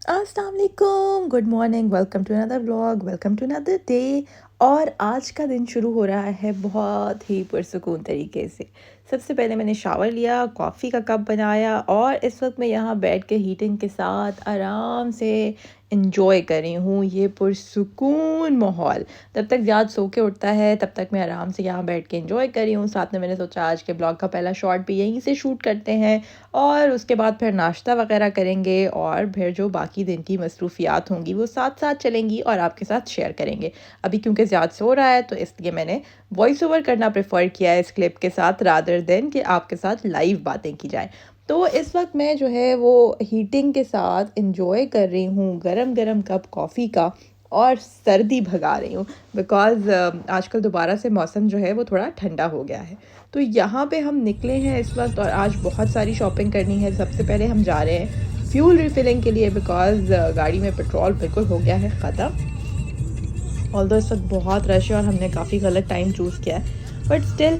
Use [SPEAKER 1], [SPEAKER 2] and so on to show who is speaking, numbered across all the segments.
[SPEAKER 1] अस्सलाम वालेकुम, good morning, welcome to another vlog, welcome to another day. और आज का दिन शुरू हो रहा है बहुत ही पुरसुकून तरीके से। सबसे पहले मैंने शावर लिया, कॉफ़ी का कप बनाया और इस वक्त मैं यहाँ बैठ के हीटिंग के साथ आराम से इंजॉय कर रही हूँ ये पुरसुकून माहौल। तब तक ज़्यादा सो के उठता है, तब तक मैं आराम से यहाँ बैठ के इंजॉय कर रही हूँ। साथ में मैंने सोचा आज के ब्लॉग का पहला शॉट भी यहीं से शूट करते हैं और उसके बाद फिर नाश्ता वगैरह करेंगे और फिर जो बाकी दिन की मसरूफियात होंगी वो साथ साथ चलेंगी और आपके साथ शेयर करेंगे। अभी क्योंकि ज़्यादा सो रहा है तो इसलिए मैंने वॉइस ओवर करना प्रेफर किया है इस क्लिप के साथ रादर देन कि आपके साथ लाइव बातें की जाएँ। तो इस वक्त मैं जो है वो हीटिंग के साथ इंजॉय कर रही हूँ गरम गरम कप कॉफ़ी का और सर्दी भगा रही हूँ बिकॉज़ आजकल दोबारा से मौसम जो है वो थोड़ा ठंडा हो गया है। तो यहाँ पे हम निकले हैं इस वक्त और आज बहुत सारी शॉपिंग करनी है। सबसे पहले हम जा रहे हैं फ्यूल रिफ़िलिंग के लिए बिकॉज़ गाड़ी में पेट्रोल बिल्कुल हो गया है ख़त्म। ऑल्दो इस वक्त बहुत रश है और हमने काफ़ी गलत टाइम चूज़ किया है, बट स्टिल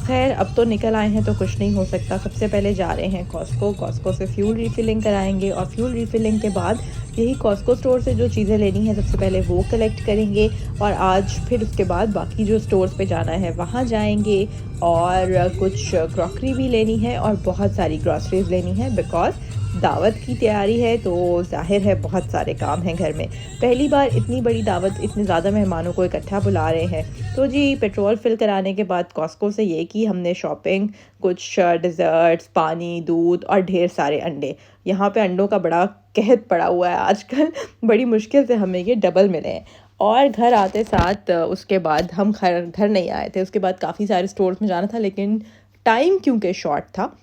[SPEAKER 1] खैर अब तो निकल आए हैं तो कुछ नहीं हो सकता। सबसे पहले जा रहे हैं कॉस्को से फ्यूल रिफ़िलिंग कराएंगे और फ्यूल रिफ़िलिंग के बाद यही कॉस्को स्टोर से जो चीज़ें लेनी है सबसे पहले वो कलेक्ट करेंगे और आज फिर उसके बाद बाकी जो स्टोर्स पे जाना है वहाँ जाएंगे और कुछ क्रॉकरी भी लेनी है और बहुत सारी ग्रॉसरीज लेनी है बिकॉज़ दावत की तैयारी है तो जाहिर है बहुत सारे काम हैं घर में। पहली बार इतनी बड़ी दावत, इतने ज़्यादा मेहमानों को इकट्ठा बुला रहे हैं। तो जी पेट्रोल फिल कराने के बाद कॉस्को से ये की हमने शॉपिंग, कुछ डिज़र्ट्स, पानी, दूध और ढेर सारे अंडे। यहाँ पे अंडों का बड़ा कहत पड़ा हुआ है आजकल बड़ी मुश्किल से हमें ये डबल मिले हैं। और घर आते साथ उसके बाद हम घर नहीं आए थे, उसके बाद काफ़ी सारे स्टोर्स में जाना था लेकिन टाइम क्योंकि शॉर्ट था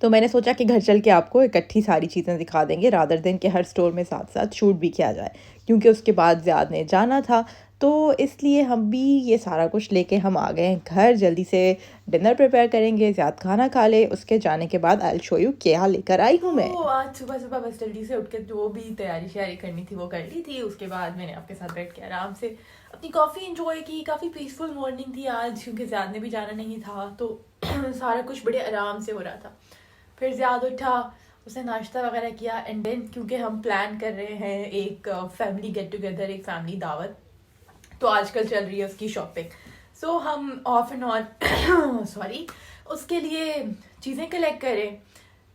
[SPEAKER 1] तो मैंने सोचा कि घर चल के आपको इकट्ठी सारी चीज़ें दिखा देंगे रादर दिन के हर स्टोर में साथ साथ शूट भी किया जाए क्योंकि उसके बाद ज़्यादा ने जाना था। तो इसलिए हम भी ये सारा कुछ लेके हम आ गए हैं घर। जल्दी से डिनर प्रिपेयर करेंगे, ज़्यादा खाना खा ले, उसके जाने के बाद आई शो यू क्या लेकर आई हूँ मैं।
[SPEAKER 2] आज सुबह सुबह बस जल्दी से उठ के जो भी तैयारी श्यारी करनी थी वो कर ली थी। उसके बाद मैंने आपके साथ बैठ के आराम से अपनी कॉफ़ी इंजॉय की। काफ़ी पीसफुल मॉर्निंग थी आज क्योंकि ज़्यादा ने भी जाना नहीं था तो सारा कुछ बड़े आराम से हो रहा था। फिर ज़्यादा उठा, उसने नाश्ता वगैरह किया एंड देन क्योंकि हम प्लान कर रहे हैं एक फैमिली गेट टुगेदर, एक फैमिली दावत, तो आजकल चल रही है उसकी शॉपिंग। सो हम ऑफ एंड ऑन सॉरी उसके लिए चीज़ें कलेक्ट करें।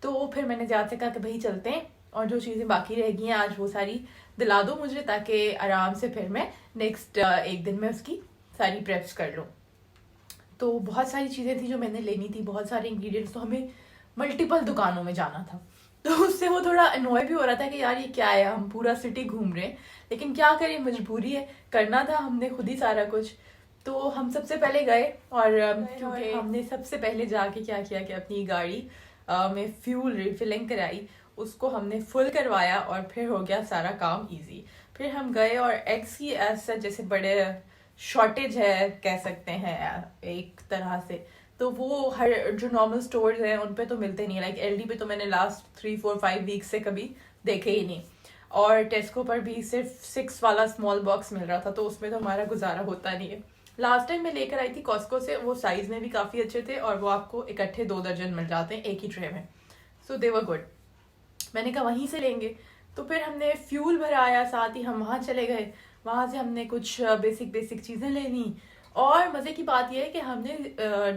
[SPEAKER 2] तो फिर मैंने ज़्यादा से कहा कि भाई चलते हैं और जो चीज़ें बाकी रह गई हैं आज वो सारी दिला दो मुझे ताकि आराम से फिर मैं नेक्स्ट एक दिन में उसकी सारी प्रेप्स कर लूँ। तो बहुत सारी चीज़ें थी जो मैंने लेनी थी, बहुत सारे इंग्रेडिएंट्स, तो हमें मल्टीपल दुकानों में जाना था। तो उससे वो थोड़ा अनॉय भी हो रहा था कि यार ये क्या है, हम पूरा सिटी घूम रहे हैं लेकिन क्या करें, मजबूरी है, करना था हमने खुद ही सारा कुछ। तो हम सबसे पहले गए और क्योंकि हमने सबसे पहले जाके क्या किया कि अपनी गाड़ी में फ्यूल रिफिलिंग कराई, उसको हमने फुल करवाया और फिर हो गया सारा काम इजी। फिर हम गए और एग्स की ऐसा जैसे बड़े शॉर्टेज है कह सकते हैं एक तरह से, तो वो हर जो नॉर्मल स्टोर्स हैं उन पे तो मिलते नहीं है। लाइक एलडी पे तो मैंने लास्ट 3-4-5 वीक से कभी देखे ही नहीं और टेस्को पर भी सिर्फ 6 वाला स्मॉल बॉक्स मिल रहा था तो उसमें तो हमारा गुजारा होता नहीं है। लास्ट टाइम मैं लेकर आई थी कॉस्को से, वो साइज में भी काफ़ी अच्छे थे और वो आपको इकट्ठे 2 दर्जन मिल जाते हैं एक ही ट्रे में, सो दे वर गुड। मैंने कहा वहीं से लेंगे। तो फिर हमने फ्यूल भराया, साथ ही हम वहाँ चले गए, वहाँ से हमने कुछ बेसिक चीज़ें ले ली। और मज़े की बात यह है कि हमने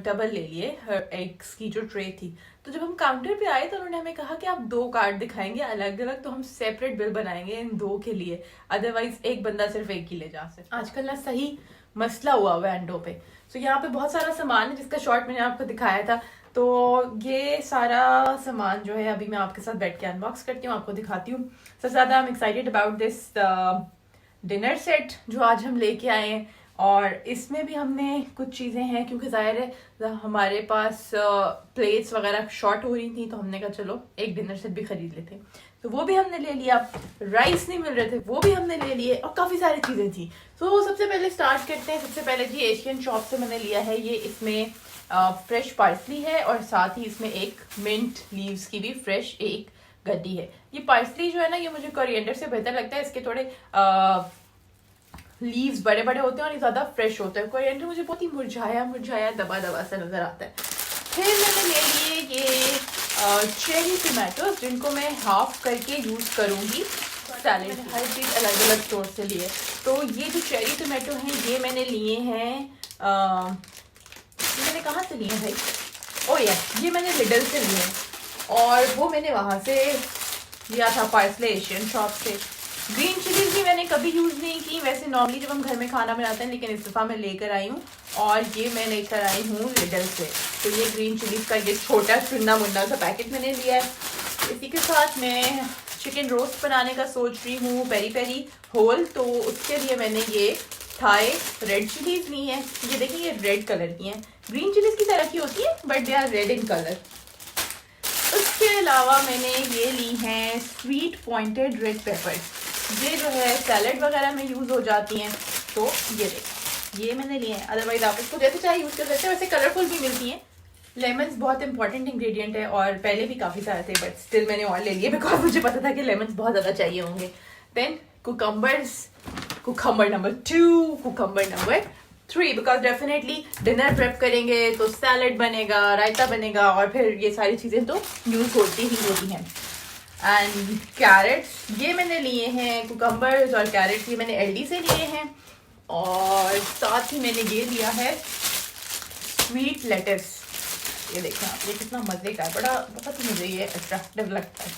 [SPEAKER 2] डबल ले लिए एग्स की जो ट्रे थी। तो जब हम काउंटर पे आए तो उन्होंने हमें कहा कि आप 2 कार्ड दिखाएंगे अलग अलग, तो हम सेपरेट बिल बनाएंगे इन 2 के लिए, अदरवाइज एक बंदा सिर्फ एक ही ले जा सकता। आजकल ना सही मसला हुआ है अंडों पे। तो यहाँ पे बहुत सारा सामान है जिसका शॉर्ट मैंने आपको दिखाया था। तो ये सारा सामान जो है अभी मैं आपके साथ बैठ के अनबॉक्स करती हूँ, आपको दिखाती हूँ। सबसे ज़्यादा I am excited about this dinner set जो आज हम लेके आए हैं। और इसमें भी हमने कुछ चीज़ें हैं क्योंकि ज़ाहिर है हमारे पास प्लेट्स वगैरह शॉर्ट हो रही थी तो हमने कहा चलो एक डिनर सेट भी खरीद लेते। तो वो भी हमने ले लिया। राइस नहीं मिल रहे थे वो भी हमने ले लिए और काफ़ी सारी चीज़ें थी। तो सबसे पहले स्टार्ट करते हैं। सबसे पहले जी एशियन शॉप से मैंने लिया है ये, इसमें फ्रेश पार्सली है और साथ ही इसमें एक मिंट लीव्स की भी फ्रेश एक गड्डी है। ये पार्सली जो है ना ये मुझे कोरिएंडर से बेहतर लगता है, इसके थोड़े लीव्स बड़े बड़े होते हैं और ये ज़्यादा फ्रेश होता है। कोरिएंडर मुझे बहुत ही मुरझाया दबा सा नज़र आता है। फिर मैंने ले लिए ये चेरी टमाटोज जिनको मैं हाफ करके यूज़ करूँगी सैलेड। मैंने हर चीज़ अलग अलग स्टोर से लिए। तो ये जो चेरी टमाटो हैं ये मैंने लिए हैं, ये मैंने कहाँ से लिए हैं भाई, ओ ये मैंने लिडल से लिए हैं और वो मैंने वहाँ से लिया था पार्सले एशियन शॉप से। ग्रीन चिलीज भी मैंने कभी यूज़ नहीं की वैसे नॉर्मली जब हम घर में खाना बनाते हैं, लेकिन इस दफ़ा मैं लेकर आई हूँ और ये मैं लेकर आई हूँ लिडल से। तो ये ग्रीन चिलीज का ये छोटा चुन्ना मुन्ना सा पैकेट मैंने लिया है। इसी के साथ मैं चिकन रोस्ट बनाने का सोच रही हूँ पेरी पेरी होल, तो उसके लिए मैंने ये थाई रेड चिलीज ली है। ये देखिए ये रेड कलर की हैं, ग्रीन चिलीज की तरह की होती है but they are red in colour. उसके अलावा मैंने ये ली हैं स्वीट पॉइंटेड रेड पेपर्स, ये जो है सैलड वगैरह में यूज़ हो जाती हैं। तो ये देखिए ये मैंने लिए हैं, अदरवाइज आप इसको जैसे चाहे यूज़ कर सकते हैं। वैसे कलरफुल भी मिलती हैं। लेमन्स बहुत इंपॉर्टेंट इंग्रेडिएंट है और पहले भी काफ़ी सारे थे बट स्टिल मैंने और ले लिए बिकॉज मुझे पता था कि लेमन्स बहुत ज़्यादा चाहिए होंगे। Then cucumbers, cucumber number 2, cucumber number 3, because definitely dinner prep करेंगे तो सैलड बनेगा, रायता बनेगा और फिर ये सारी चीज़ें तो यूज़ होती ही होती हैं। एंड कैरेट्स ये मैंने लिए हैं, कुकम्बर्स और कैरेट्स ये मैंने एलडी से लिए हैं और साथ ही मैंने ये लिया है स्वीट लेटस। ये देखें आप, ये कितना मज़े का है, बड़ा बहुत ही मुझे ये अट्रैक्टिव लगता है।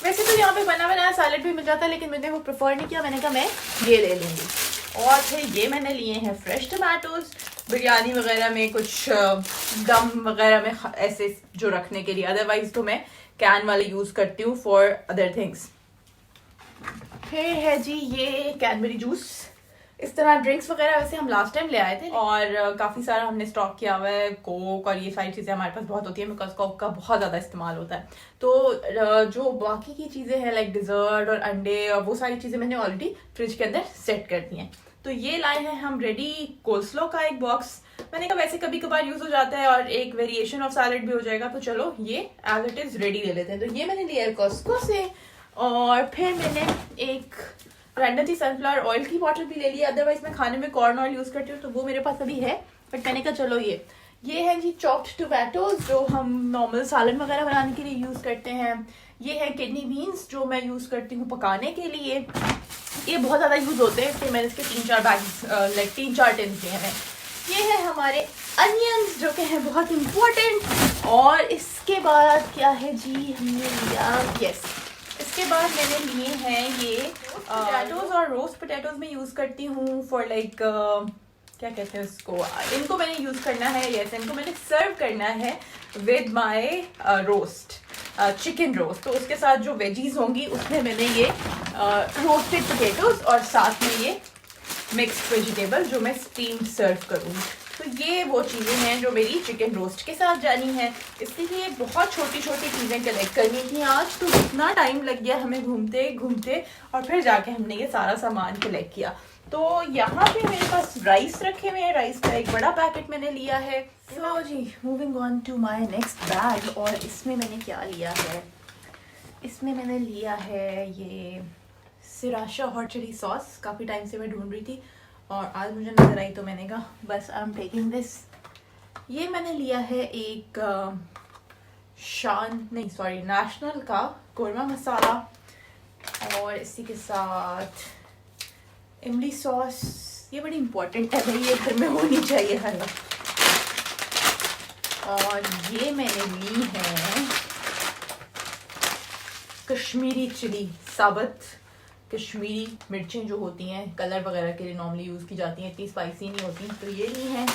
[SPEAKER 2] वैसे तो यहाँ पे बना बनाया सैलड भी मिल जाता है लेकिन मैंने वो प्रेफर नहीं किया, मैंने कहा मैं ये ले लूँगी। और फिर ये मैंने लिए हैं फ्रेश टमाटोज, बिरयानी वगैरह में कुछ दम वगैरह में ऐसे जो रखने के लिए, अदरवाइज तो मैं कैन वाले यूज़ करती हूँ फॉर अदर थिंग्स। फिर है जी ये कैनबेरी जूस। इस तरह ड्रिंक्स वगैरह वैसे हम लास्ट टाइम ले आए थे और काफ़ी सारा हमने स्टॉक किया हुआ है। कोक और ये सारी चीज़ें हमारे पास बहुत होती है बिकॉज कोक का बहुत ज़्यादा इस्तेमाल होता है। तो जो बाकी की चीज़ें हैं लाइक डिज़र्ट और अंडे और वो सारी चीज़ें मैंने ऑलरेडी फ्रिज के अंदर सेट कर दी हैं। तो ये लाए हैं हम रेडी कोल्स्लो का एक बॉक्स। मैंने कहा वैसे कभी कभार यूज़ हो जाता है और एक वेरिएशन ऑफ सैलेड भी हो जाएगा, तो चलो ये एज इट इज़ रेडी ले लेते हैं। तो ये मैंने लिया है कॉस्को से। और फिर मैंने एक रैंडमली सनफ्लावर ऑयल की बॉटल भी ले लिया, अदरवाइज मैं खाने में कॉर्न ऑयल यूज़ करती हूँ तो वो मेरे पास अभी है, बट मैंने कहा चलो ये है जी चॉप्ड टोमेटोज जो हम नॉर्मल सालन वगैरह बनाने के लिए यूज़ करते हैं। ये है किडनी बीन्स जो मैं यूज़ करती हूँ पकाने के लिए, ये बहुत ज़्यादा यूज़ होते हैं इसलिए मैंने इसके 3-4 बैग्स लाइक 3-4 टिन लिए हैं। ये है हमारे अनियंस जो कि हैं बहुत इम्पोर्टेंट। और इसके बाद क्या है जी हमने लिया, यस इसके बाद मैंने लिए हैं ये पोटैटोज और रोस्ट पोटैटोज में यूज़ करती हूँ फॉर लाइक क्या कहते हैं उसको, इनको मैंने यूज़ करना है, यस इनको मैंने सर्व करना है with my roast chicken roast. तो उसके साथ जो वेजीज होंगी उसमें मैंने ये रोस्टेड पोटैटोज और साथ में ये मिक्स्ड वेजिटेबल जो मैं स्टीम सर्व करूँगी। तो ये वो चीज़ें हैं जो मेरी चिकन रोस्ट के साथ जानी है। इसलिए बहुत छोटी छोटी चीज़ें कलेक्ट करनी थी आज, तो इतना टाइम लग गया हमें घूमते घूमते और फिर जाके हमने ये सारा सामान कलेक्ट किया। तो यहाँ पे मेरे पास राइस रखे हुए हैं, राइस का एक बड़ा पैकेट मैंने लिया है। तो जी moving on to my next bag. और इसमें मैंने क्या लिया है, इसमें मैंने लिया है ये सिराशा हॉट चिली सॉस। काफ़ी टाइम से मैं ढूंढ रही थी और आज मुझे नज़र आई तो मैंने कहा बस आई एम टेकिंग दिस। ये मैंने लिया है एक नेशनल का कोरमा मसाला और इसी के साथ इमली सॉस। ये बड़ी इम्पोर्टेंट है भाई, ये घर में होनी चाहिए हर वक्त। और ये मैंने ली है कश्मीरी चिली, साबुत कश्मीरी मिर्चें जो होती हैं कलर वगैरह के लिए नॉर्मली यूज़ की जाती हैं, इतनी स्पाइसी नहीं होती, तो ये ली हैं।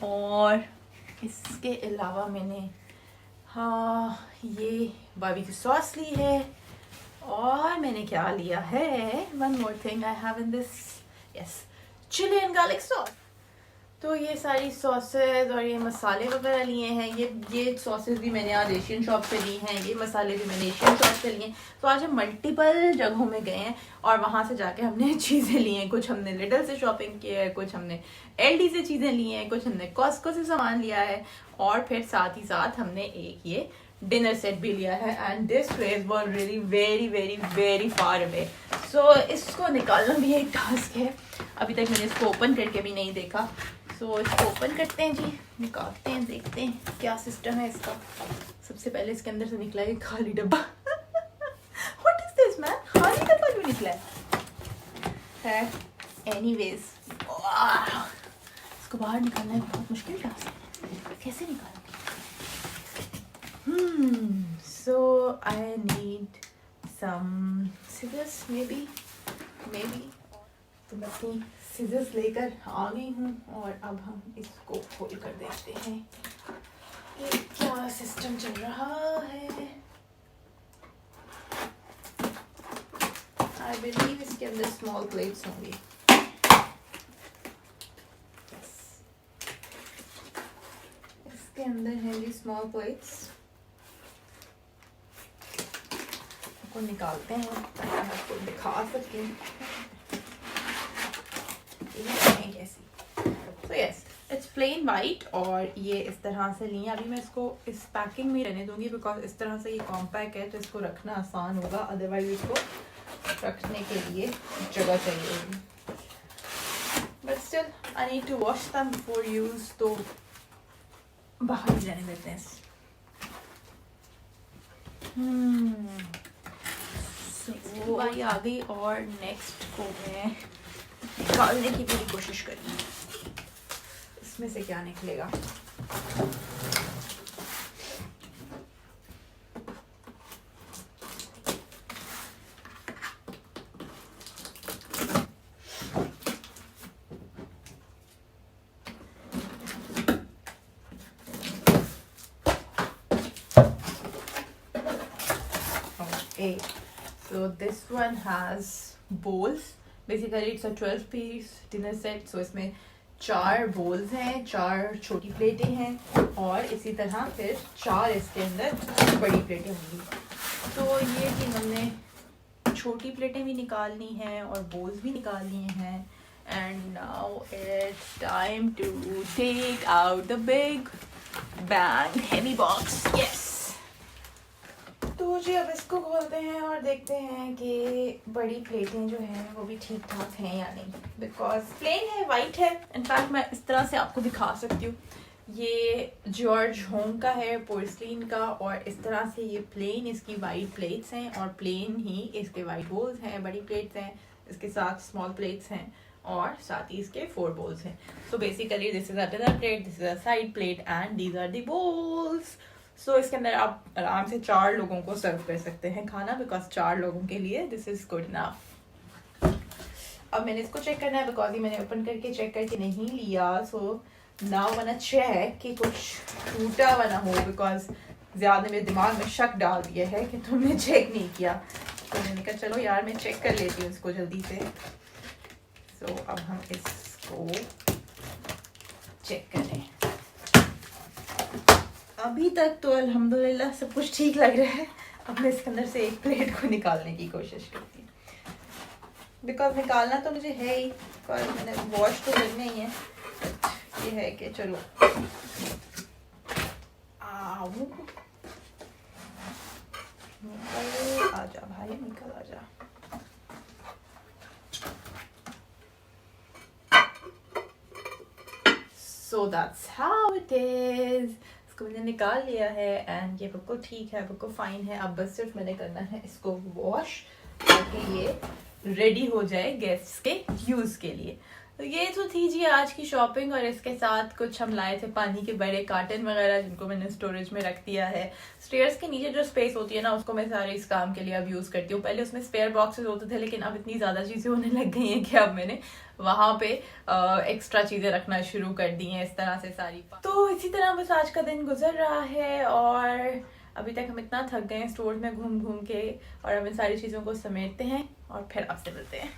[SPEAKER 2] और इसके अलावा मैंने ये बारबेक्यू सॉस ली है। और मैंने क्या लिया है, one more thing I have in this, yes chilli and garlic sauce. तो ये सारी सॉसेज और ये मसाले वगैरह लिए हैं। ये सॉसेज भी मैंने आज एशियन शॉप से ली हैं, ये मसाले भी मैंने एशियन शॉप से लिए हैं। तो आज हम मल्टीपल जगहों में गए हैं और वहाँ से जाके हमने चीज़ें ली हैं। कुछ हमने लिडल से शॉपिंग की है, कुछ हमने एलडी से चीज़ें ली हैं, कुछ हमने कॉस्को से सामान लिया है और फिर साथ ही साथ हमने एक ये डिनर सेट भी लिया है। And this place was really very very very far away, so इसको निकालना भी एक टास्क है। अभी तक मैंने इसको ओपन करके भी नहीं देखा। सो इसको ओपन करते हैं जी, निकालते हैं, देखते हैं क्या सिस्टम है इसका। सबसे पहले इसके अंदर से निकला एक खाली डब्बा। व्हाट इज दिस मैन, खाली डब्बा क्यों निकला है? एनीवेज, इसको बाहर निकालना है बहुत मुश्किल टास्क है, कैसे निकालोगे? So I need some scissors maybe तो मैं अपनी scissors लेकर आ गई हूँ और अब हम इसको खोल कर देखते हैं ये क्या सिस्टम चल रहा है। आई बिलीव इसके अंदर स्मॉल प्लेट्स होंगी। इसके अंदर हैं जी स्मॉल प्लेट्स को निकालते हैं ताकि मैं आपको दिखा सकती हूँ कैसी। तो यस, इट्स प्लेन वाइट और ये इस तरह से ली। अभी मैं इसको इस पैकिंग में रहने दूंगी बिकॉज इस तरह से ये कॉम्पैक्ट है तो इसको रखना आसान होगा, अदरवाइज इसको रखने के लिए जगह चाहिए होगी। But still I need to wash them before use, तो बाहर ही रहने देते हैं। वो आई आ गई और नेक्स्ट को मैं निकालने की पूरी कोशिश करूँगी इसमें से क्या निकलेगा। Okay. So this one has bowls. Basically it's a 12 piece dinner set. So इसमें 4 bowls हैं, 4 छोटी प्लेटें हैं और इसी तरह फिर 4 इसके अंदर बड़ी प्लेटें होंगी। तो ये कि हमने छोटी प्लेटें भी निकालनी हैं और bowls भी निकालनी हैं। And now it's time to take out the big bang heavy box. Yes. तो जी अब इसको खोलते हैं और देखते हैं कि बड़ी प्लेटें जो हैं वो भी ठीक ठाक हैं या नहीं। बिकॉज प्लेन है, वाइट है। इनफैक्ट मैं इस तरह से आपको दिखा सकती हूँ, ये जॉर्ज होम का है, पोर्सलिन का, और इस तरह से ये प्लेन इसकी वाइट प्लेट्स हैं और प्लेन ही इसके वाइट बोल्स हैं, बड़ी प्लेट्स हैं, इसके साथ स्मॉल प्लेट्स हैं और साथ ही इसके 4 बोल्स हैं। So basically this is a dinner plate, this is a side plate and these are the bowls. So इसके अंदर आप आराम से 4 लोगों को सर्व कर सकते हैं खाना, बिकॉज 4 लोगों के लिए दिस इज गुड इनफ। अब मैंने इसको चेक करना है बिकॉज ये मैंने ओपन करके चेक करके नहीं लिया। सो नाउ वाना चेक कि कुछ टूटा हुआ ना हो, बिकॉज ज़्यादा मेरे दिमाग में शक डाल दिया है कि तुमने चेक नहीं किया। तो मैंने कहा चलो यार मैं चेक कर लेती हूँ इसको जल्दी से। सो अब हम इसको चेक करें। अभी तक तो अल्हम्दुलिल्लाह सब कुछ ठीक लग रहा है। अब मैं इसके अंदर से एक प्लेट को निकालने की कोशिश करती हूँ, बिकॉज निकालना तो मुझे है ही, पर मैंने वॉश तो करना ही है। ये है कि चलो निकल आजा भाई, निकल आजा। So that's how it is. इसको मैंने निकाल लिया है एंड ये बिल्कुल ठीक है, बिल्कुल फाइन है। अब बस सिर्फ मैंने करना है इसको वॉश ताकि ये रेडी हो जाए गेस्ट्स के यूज़ के लिए। तो ये तो थी जी आज की शॉपिंग, और इसके साथ कुछ हम लाए थे पानी के बड़े कार्टन वगैरह जिनको मैंने स्टोरेज में रख दिया है। स्टेयर्स के नीचे जो स्पेस होती है ना, उसको मैं सारे इस काम के लिए अब यूज़ करती हूँ। पहले उसमें स्पेयर बॉक्सेस होते थे, लेकिन अब इतनी ज़्यादा चीज़ें होने लग गई हैं कि अब मैंने वहाँ पे एक्स्ट्रा चीज़ें रखना शुरू कर दी हैं इस तरह से सारी। तो इसी तरह बस आज का दिन गुजर रहा है और अभी तक हम इतना थक गए हैं स्टोर में घूम घूम के, और अब इन सारी चीज़ों को समेटते हैं और फिर आपसे मिलते हैं।